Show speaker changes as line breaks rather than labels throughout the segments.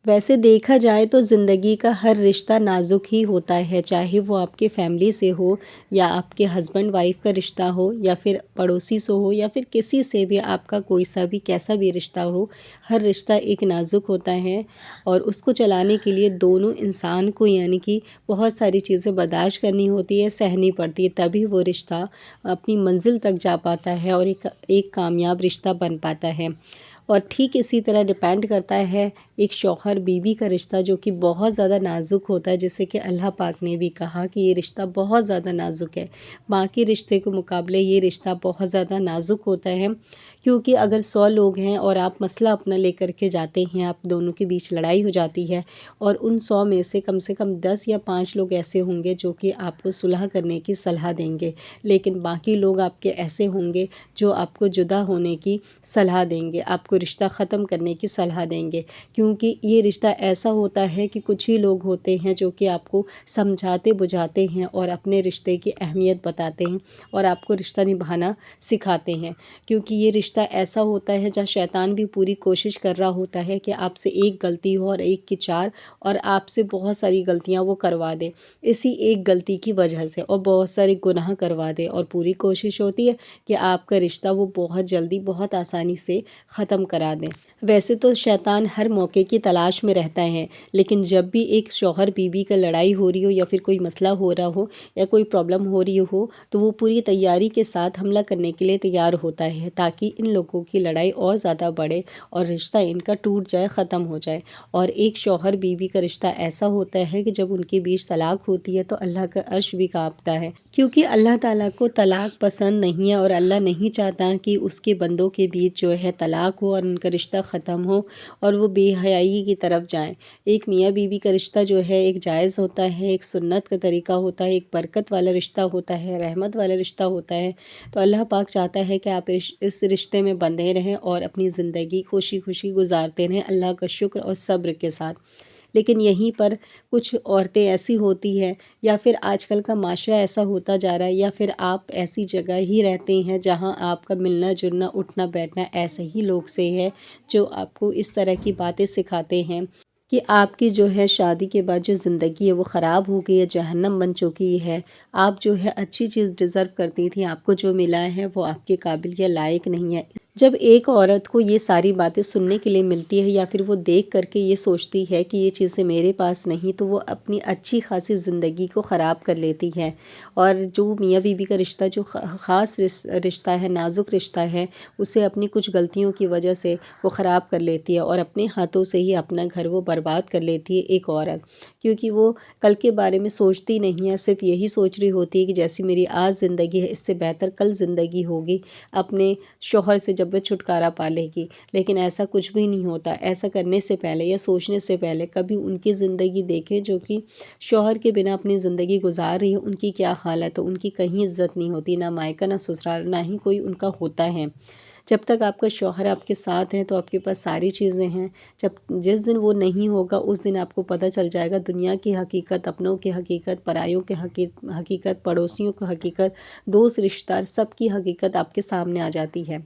ویسے دیکھا جائے تو زندگی کا ہر رشتہ نازک ہی ہوتا ہے، چاہے وہ آپ کے فیملی سے ہو یا آپ کے ہسبینڈ وائف کا رشتہ ہو یا پھر پڑوسی سے ہو یا پھر کسی سے بھی آپ کا کوئی سا بھی کیسا بھی رشتہ ہو، ہر رشتہ ایک نازک ہوتا ہے اور اس کو چلانے کے لیے دونوں انسان کو یعنی کہ بہت ساری چیزیں برداشت کرنی ہوتی ہے، سہنی پڑتی ہے، تبھی وہ رشتہ اپنی منزل تک جا پاتا ہے اور ایک کامیاب رشتہ بن پاتا ہے۔ اور ٹھیک اسی طرح ڈیپینڈ کرتا ہے ایک شوہر بیوی کا رشتہ، جو کہ بہت زیادہ نازک ہوتا ہے، جیسے کہ اللہ پاک نے بھی کہا کہ یہ رشتہ بہت زیادہ نازک ہے۔ باقی رشتے کے مقابلے یہ رشتہ بہت زیادہ نازک ہوتا ہے، کیونکہ اگر 100 لوگ ہیں اور آپ مسئلہ اپنا لے کر کے جاتے ہیں، آپ دونوں کے بیچ لڑائی ہو جاتی ہے اور ان 100 میں سے کم 10 یا 5 لوگ ایسے ہوں گے جو کہ آپ کو صلح کرنے کی صلاح دیں گے، لیکن باقی لوگ آپ کے ایسے ہوں گے جو آپ کو جدا ہونے کی صلاح دیں گے، آپ کو رشتہ ختم کرنے کی صلاح دیں گے، کیونکہ یہ رشتہ ایسا ہوتا ہے کہ کچھ ہی لوگ ہوتے ہیں جو کہ آپ کو سمجھاتے بجھاتے ہیں اور اپنے رشتے کی اہمیت بتاتے ہیں اور آپ کو رشتہ نبھانا سکھاتے ہیں، کیونکہ یہ رشتہ ایسا ہوتا ہے جہاں شیطان بھی پوری کوشش کر رہا ہوتا ہے کہ آپ سے ایک غلطی ہو اور ایک کی 4 اور آپ سے بہت ساری غلطیاں وہ کروا دے، اسی ایک غلطی کی وجہ سے، اور بہت سارے گناہ کروا دے، اور پوری کوشش ہوتی ہے کہ آپ کا رشتہ وہ بہت جلدی بہت آسانی سے ختم کرا دیں۔ ویسے تو شیطان ہر موقع کی تلاش میں رہتا ہے، لیکن جب بھی ایک شوہر بیوی کا لڑائی ہو رہی ہو یا پھر کوئی مسئلہ ہو رہا ہو یا کوئی پرابلم ہو رہی ہو تو وہ پوری تیاری کے ساتھ حملہ کرنے کے لیے تیار ہوتا ہے، تاکہ ان لوگوں کی لڑائی اور زیادہ بڑھے اور رشتہ ان کا ٹوٹ جائے، ختم ہو جائے۔ اور ایک شوہر بیوی کا رشتہ ایسا ہوتا ہے کہ جب ان کے بیچ طلاق ہوتی ہے تو اللہ کا عرش بھی کانپتا ہے، کیونکہ اللہ تعالیٰ کو طلاق پسند نہیں ہے اور اللہ نہیں چاہتا کہ اس کے بندوں کے بیچ جو ہے طلاق ہو اور ان کا رشتہ ختم ہو اور وہ بے حیائی کی طرف جائیں۔ ایک میاں بیوی کا رشتہ جو ہے ایک جائز ہوتا ہے، ایک سنت کا طریقہ ہوتا ہے، ایک برکت والا رشتہ ہوتا ہے، رحمت والا رشتہ ہوتا ہے، تو اللہ پاک چاہتا ہے کہ آپ اس رشتے میں بندھے رہیں اور اپنی زندگی خوشی خوشی گزارتے رہیں اللہ کا شکر اور صبر کے ساتھ۔ لیکن یہیں پر کچھ عورتیں ایسی ہوتی ہیں یا پھر آج کل کا معاشرہ ایسا ہوتا جا رہا ہے یا پھر آپ ایسی جگہ ہی رہتے ہیں جہاں آپ کا ملنا جلنا اٹھنا بیٹھنا ایسے ہی لوگ سے ہے جو آپ کو اس طرح کی باتیں سکھاتے ہیں کہ آپ کی جو ہے شادی کے بعد جو زندگی ہے وہ خراب ہو گئی ہے، جہنم بن چکی ہے، آپ جو ہے اچھی چیز ڈیزرو کرتی تھیں، آپ کو جو ملا ہے وہ آپ کے قابل یا لائق نہیں ہے۔ جب ایک عورت کو یہ ساری باتیں سننے کے لیے ملتی ہے یا پھر وہ دیکھ کر کے یہ سوچتی ہے کہ یہ چیزیں میرے پاس نہیں، تو وہ اپنی اچھی خاصی زندگی کو خراب کر لیتی ہے، اور جو میاں بیوی کا رشتہ جو خاص رشتہ ہے، نازک رشتہ ہے، اسے اپنی کچھ غلطیوں کی وجہ سے وہ خراب کر لیتی ہے اور اپنے ہاتھوں سے ہی اپنا گھر وہ برباد کر لیتی ہے ایک عورت، کیونکہ وہ کل کے بارے میں سوچتی نہیں ہے، صرف یہی سوچ رہی ہوتی ہے کہ جیسی میری آج زندگی ہے اس سے بہتر کل زندگی ہوگی، اپنے شوہر سے جب وہ چھٹکارا پا لے گی۔ لیکن ایسا کچھ بھی نہیں ہوتا، ایسا کرنے سے پہلے یا سوچنے سے پہلے کبھی ان کی زندگی دیکھیں جو کہ شوہر کے بنا اپنی زندگی گزار رہی ہے، ان کی کیا حالت ہے، ان کی کہیں عزت نہیں ہوتی، نہ مائکہ نہ سسرال، نہ ہی کوئی ان کا ہوتا ہے۔ جب تک آپ کا شوہر آپ کے ساتھ ہے تو آپ کے پاس ساری چیزیں ہیں، جس دن وہ نہیں ہوگا اس دن آپ کو پتہ چل جائے گا دنیا کی حقیقت، اپنوں کی حقیقت، پرایوں کی حقیقت، پڑوسیوں کی حقیقت، دوست رشتہ دار سب کی حقیقت آپ کے سامنے آ جاتی ہے۔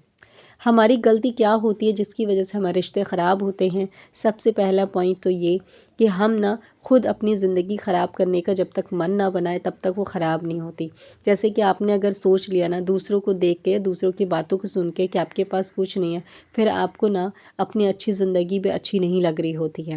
ہماری غلطی کیا ہوتی ہے جس کی وجہ سے ہمارے رشتے خراب ہوتے ہیں؟ سب سے پہلا پوائنٹ تو یہ کہ ہم نہ خود اپنی زندگی خراب کرنے کا جب تک من نہ بنائے تب تک وہ خراب نہیں ہوتی۔ جیسے کہ آپ نے اگر سوچ لیا نا دوسروں کو دیکھ کے، دوسروں کی باتوں کو سن کے کہ آپ کے پاس کچھ نہیں ہے، پھر آپ کو نہ اپنی اچھی زندگی بھی اچھی نہیں لگ رہی ہوتی ہے۔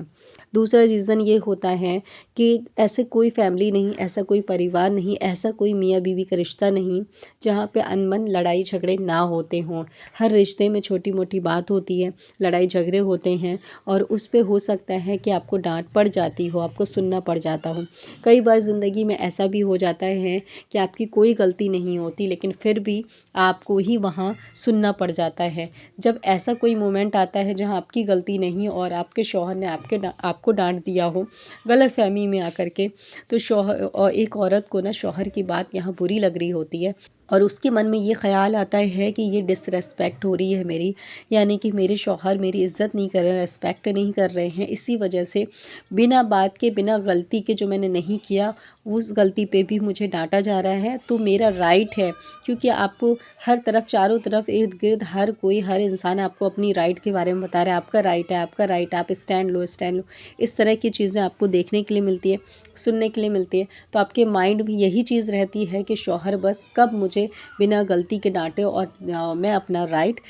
دوسرا ریزن یہ ہوتا ہے کہ ایسے کوئی فیملی نہیں، ایسا کوئی پریوار نہیں، ایسا کوئی میاں بیوی کا رشتہ نہیں جہاں پہ انمن لڑائی جھگڑے نہ ہوتے ہوں۔ ہر رشتے میں چھوٹی موٹی بات ہوتی ہے، لڑائی جھگڑے ہوتے ہیں، اور اس پہ ہو سکتا ہے کہ آپ کو ڈانٹ پڑ جاتی ہو، آپ کو سننا پڑ جاتا ہو۔ کئی بار زندگی میں ایسا بھی ہو جاتا ہے کہ آپ کی کوئی غلطی نہیں ہوتی لیکن پھر بھی آپ کو ہی وہاں سننا پڑ جاتا ہے۔ جب ایسا کوئی مومنٹ آتا ہے جہاں آپ کی غلطی نہیں اور آپ کے شوہر نے آپ کو ڈانٹ دیا ہو غلط فہمی میں آ کر کے، تو شوہر اور ایک عورت کو نا شوہر کی بات یہاں بری لگ رہی ہوتی ہے اور اس کے من میں یہ خیال آتا ہے کہ یہ ڈس ریسپیکٹ ہو رہی ہے میری، یعنی کہ میرے شوہر میری عزت نہیں کر رہے، ریسپیکٹ نہیں کر رہے ہیں، اسی وجہ سے بنا بات کے، بنا غلطی کے جو میں نے نہیں کیا اس غلطی پہ بھی مجھے ڈانٹا جا رہا ہے۔ تو میرا رائٹ ہے، کیونکہ آپ کو ہر طرف، چاروں طرف، ارد گرد ہر کوئی، ہر انسان آپ کو اپنی رائٹ کے بارے میں بتا رہا ہے، آپ کا رائٹ ہے، آپ کا رائٹ ہے، آپ اسٹینڈ لو، اسٹینڈ لو، اس طرح کی چیزیں آپ کو دیکھنے کے لیے ملتی ہے، سننے کے لیے ملتی ہے۔ تو آپ کے مائنڈ میں یہی چیز رہتی ہے کہ شوہر بس کب مجھے بنا غلطی کے ڈانٹے اور میں اپنا رائٹ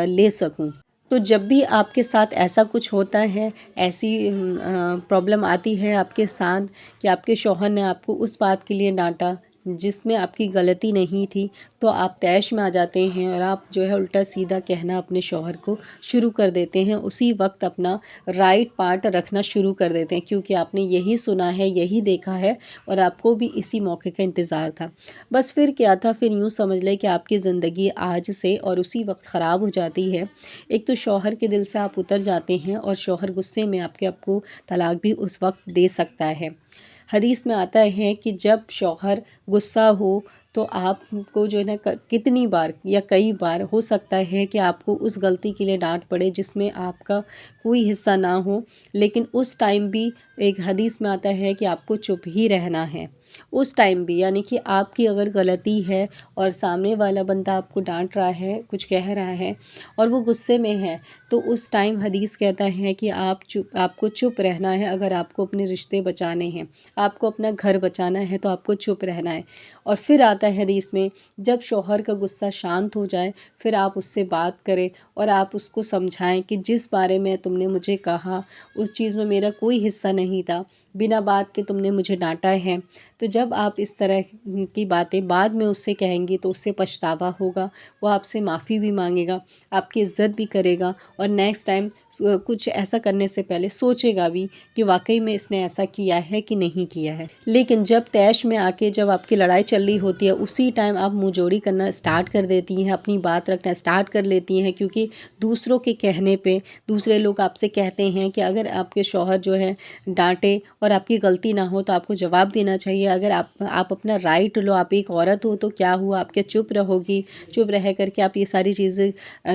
لے سکوں۔ تو جب بھی آپ کے ساتھ ایسا کچھ ہوتا ہے، ایسی پرابلم آتی ہے آپ کے ساتھ کہ آپ کے شوہر نے آپ کو اس بات کے لیے ڈانٹا جس میں آپ کی غلطی نہیں تھی، تو آپ طیش میں آ جاتے ہیں اور آپ جو ہے الٹا سیدھا کہنا اپنے شوہر کو شروع کر دیتے ہیں، اسی وقت اپنا رائٹ پارٹ رکھنا شروع کر دیتے ہیں، کیونکہ آپ نے یہی سنا ہے، یہی دیکھا ہے اور آپ کو بھی اسی موقع کا انتظار تھا۔ بس پھر کیا تھا، پھر یوں سمجھ لیں کہ آپ کی زندگی آج سے اور اسی وقت خراب ہو جاتی ہے۔ ایک تو شوہر کے دل سے آپ اتر جاتے ہیں اور شوہر غصے میں آپ کو طلاق بھی اس وقت دے سکتا ہے۔ حدیث میں آتا ہے کہ جب شوہر غصہ ہو تو آپ کو جو ہے نا کتنی بار یا کئی بار ہو سکتا ہے کہ آپ کو اس غلطی کے لیے ڈانٹ پڑے جس میں آپ کا کوئی حصہ نہ ہو، لیکن اس ٹائم بھی ایک حدیث میں آتا ہے کہ آپ کو چپ ہی رہنا ہے اس ٹائم بھی، یعنی کہ آپ کی اگر غلطی ہے اور سامنے والا بندہ آپ کو ڈانٹ رہا ہے، کچھ کہہ رہا ہے اور وہ غصے میں ہے، تو اس ٹائم حدیث کہتا ہے کہ آپ کو چپ رہنا ہے۔ اگر آپ کو اپنے رشتے بچانے ہیں، آپ کو اپنا گھر بچانا ہے، تو آپ کو چپ رہنا ہے۔ اور پھر آتا ہے حدیث میں، جب شوہر کا غصہ شانت ہو جائے پھر آپ اس سے بات کریں اور آپ اس کو سمجھائیں کہ جس بارے میں تم نے مجھے کہا اس چیز میں میرا کوئی حصہ نہیں تھا، بنا بات کے تم نے مجھے ڈانٹا ہے۔ تو جب آپ اس طرح کی باتیں بعد میں اس سے کہیں گی تو اس سے پچھتاوا ہوگا، وہ آپ سے معافی بھی مانگے گا، آپ کی عزت بھی کرے گا، اور نیکسٹ ٹائم کچھ ایسا کرنے سے پہلے سوچے گا بھی کہ واقعی میں اس نے ایسا کیا ہے کہ نہیں کیا ہے۔ لیکن جب طیش میں آ کے جب آپ کی لڑائی چل رہی ہوتی ہے اسی ٹائم آپ منہ جوڑی کرنا اسٹارٹ کر دیتی ہیں، اپنی بات رکھنا اسٹارٹ کر لیتی ہیں، کیونکہ دوسروں کے کہنے پہ دوسرے لوگ آپ سے کہتے ہیں کہ اگر آپ کے شوہر جو ہے ڈانٹے اور آپ کی غلطی نہ ہو تو آپ کو جواب دینا چاہیے، اگر آپ اپنا رائٹ لو، آپ ایک عورت ہو تو کیا ہوا، آپ کیا چپ رہو گی، چپ رہ کر کے آپ یہ ساری چیزیں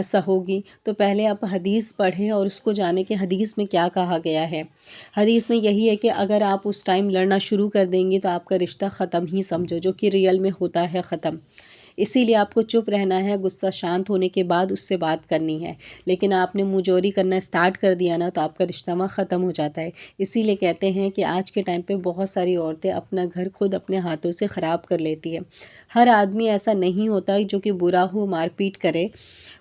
سہو گی؟ تو پہلے آپ حدیث پڑھیں اور اس کو جانیں کہ حدیث میں کیا کہا گیا ہے۔ حدیث میں یہی ہے کہ اگر آپ اس ٹائم لڑنا شروع کر دیں گے تو آپ کا رشتہ ختم ہی سمجھو، جو کہ ریئل میں ہوتا ہے ختم۔ اسی لیے آپ کو چپ رہنا ہے، غصہ شانت ہونے کے بعد اس سے بات کرنی ہے، لیکن آپ نے منہ جوری کرنا اسٹارٹ کر دیا نا تو آپ کا رشتہ وہاں ختم ہو جاتا ہے۔ اسی لیے کہتے ہیں کہ آج کے ٹائم پہ بہت ساری عورتیں اپنا گھر خود اپنے ہاتھوں سے خراب کر لیتی ہیں۔ ہر آدمی ایسا نہیں ہوتا جو کہ برا ہو، مار پیٹ کرے،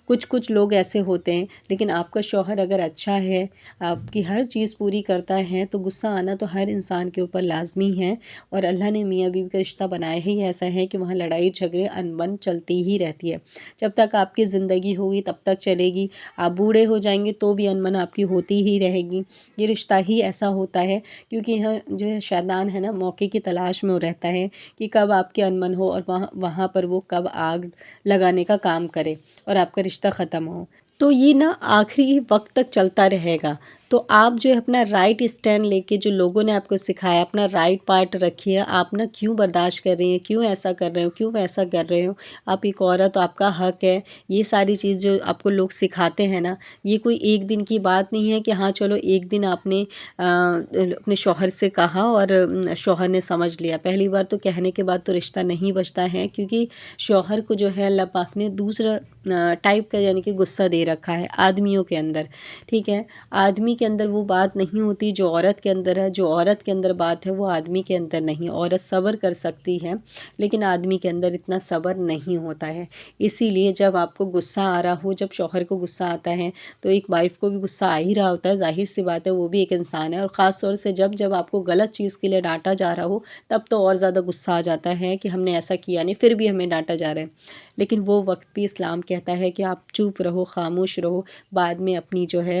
کچھ لوگ ایسے ہوتے ہیں، لیکن آپ کا شوہر اگر اچھا ہے، آپ کی ہر چیز پوری کرتا ہے، تو غصہ آنا تو ہر انسان کے اوپر لازمی ہے، اور اللہ نے میاں بیوی کا رشتہ بنایا ہی ایسا ہے کہ وہاں لڑائی جھگڑے انبن چلتی ہی رہتی ہے۔ جب تک آپ کی زندگی ہوگی تب تک چلے گی، آپ بوڑھے ہو جائیں گے تو بھی انبن آپ کی ہوتی ہی رہے گی۔ یہ رشتہ ہی ایسا ہوتا ہے، کیونکہ یہاں جو ہے شیطان ہے نا، موقع کی تلاش میں وہ رہتا ہے کہ کب آپ کے انبن ہو اور وہاں پر وہ کب آگ لگانے کا کام کرے اور آپ کا رشتہ ختم ہو۔ تو یہ نا آخری وقت تک چلتا رہے گا۔ تو آپ جو ہے اپنا رائٹ اسٹینڈ لے کے، جو لوگوں نے آپ کو سکھایا، اپنا رائٹ پارٹ رکھیے۔ آپ نا کیوں برداشت کر رہی ہیں، کیوں ایسا کر رہے ہو، کیوں ویسا کر رہے ہو؟ آپ ایک عورت ہو، آپ کا حق ہے۔ یہ ساری چیز جو آپ کو لوگ سکھاتے ہیں نا، یہ کوئی ایک دن کی بات نہیں ہے کہ ہاں چلو ایک دن آپ نے اپنے شوہر سے کہا اور شوہر نے سمجھ لیا۔ پہلی بار تو کہنے کے بعد تو رشتہ نہیں بچتا ہے، کیونکہ شوہر کو جو ہے اللہ پاک نے دوسرا ٹائپ کا یعنی کہ غصہ دے رکھا ہے آدمیوں کے اندر، ٹھیک ہے؟ آدمی کے اندر وہ بات نہیں ہوتی جو عورت کے اندر ہے، جو عورت کے اندر بات ہے وہ آدمی کے اندر نہیں۔ عورت صبر کر سکتی ہے لیکن آدمی کے اندر اتنا صبر نہیں ہوتا ہے۔ اسی لیے جب آپ کو غصہ آ رہا ہو، جب شوہر کو غصہ آتا ہے تو ایک وائف کو بھی غصہ آ ہی رہا ہوتا ہے، ظاہر سی بات ہے، وہ بھی ایک انسان ہے، اور خاص طور سے جب آپ کو غلط چیز کے لیے ڈانٹا جا رہا ہو تب تو اور زیادہ غصہ آ جاتا ہے کہ ہم نے ایسا کیا نہیں پھر بھی ہمیں ڈانٹا جا رہا ہے۔ لیکن وہ وقت بھی اسلام کہتا ہے کہ آپ چپ رہو، خاموش رہو، بعد میں اپنی جو ہے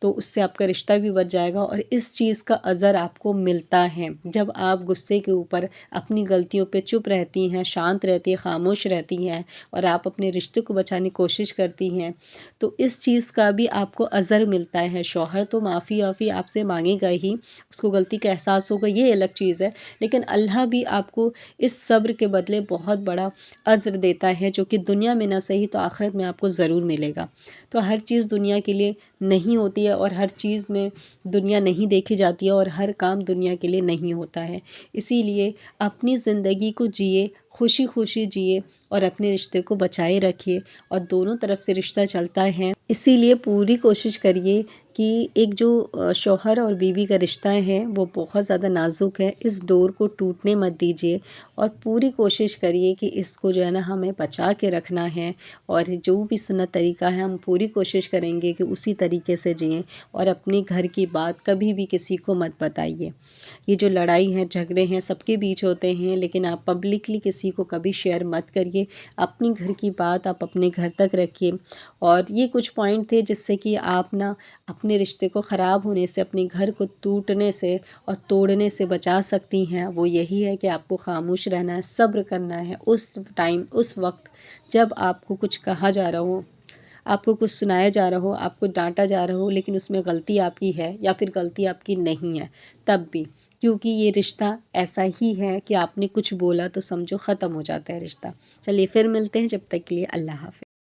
تو اس سے آپ کا رشتہ بھی بچ جائے گا، اور اس چیز کا اثر آپ کو ملتا ہے جب آپ غصے کے اوپر اپنی غلطیوں پہ چپ رہتی ہیں، شانت رہتی ہیں، خاموش رہتی ہیں، اور آپ اپنے رشتے کو بچانے کی کوشش کرتی ہیں، تو اس چیز کا بھی آپ کو اثر ملتا ہے۔ شوہر تو معافی آپ سے مانگے گا ہی، اس کو غلطی کا احساس ہوگا، یہ الگ چیز ہے، لیکن اللہ بھی آپ کو اس صبر کے بدلے بہت بڑا اجر دیتا ہے، جو کہ دنیا میں نہ صحیح تو آخرت میں آپ کو ضرور ملے گا۔ تو ہر چیز دنیا کے لیے نہیں ہوتی ہے، اور ہر چیز میں دنیا نہیں دیکھی جاتی ہے، اور ہر کام دنیا کے لیے نہیں ہوتا ہے۔ اسی لیے اپنی زندگی کو جیے، خوشی خوشی جیے، اور اپنے رشتے کو بچائے رکھیے، اور دونوں طرف سے رشتہ چلتا ہے۔ اسی لیے پوری کوشش کریے کہ ایک جو شوہر اور بیوی کا رشتہ ہے وہ بہت زیادہ نازک ہے، اس ڈور کو ٹوٹنے مت دیجیے، اور پوری کوشش کریے کہ اس کو جو ہے نا ہمیں بچا کے رکھنا ہے، اور جو بھی سنت طریقہ ہے ہم پوری کوشش کریں گے کہ اسی طریقے سے جئیں، اور اپنے گھر کی بات کبھی بھی کسی کو مت بتائیے۔ یہ جو لڑائی ہیں، جھگڑے ہیں، سب کے بیچ ہوتے ہیں، لیکن آپ پبلکلی کسی کو کبھی شیئر مت کریے، اپنی گھر کی بات آپ اپنے گھر تک رکھیے۔ اور یہ کچھ پوائنٹ تھے جس سے کہ آپ نا اپنے رشتے کو خراب ہونے سے، اپنے گھر کو ٹوٹنے سے اور توڑنے سے بچا سکتی ہیں۔ وہ یہی ہے کہ آپ کو خاموش رہنا ہے، صبر کرنا ہے اس وقت جب آپ کو کچھ کہا جا رہا ہو، آپ کو کچھ سنایا جا رہا ہو، آپ کو ڈانٹا جا رہا ہو، لیکن اس میں غلطی آپ کی ہے یا پھر غلطی آپ کی نہیں ہے، تب بھی، کیونکہ یہ رشتہ ایسا ہی ہے کہ آپ نے کچھ بولا تو سمجھو ختم ہو جاتا ہے رشتہ۔ چلیے پھر ملتے ہیں، جب تک کے لیے اللہ حافظ۔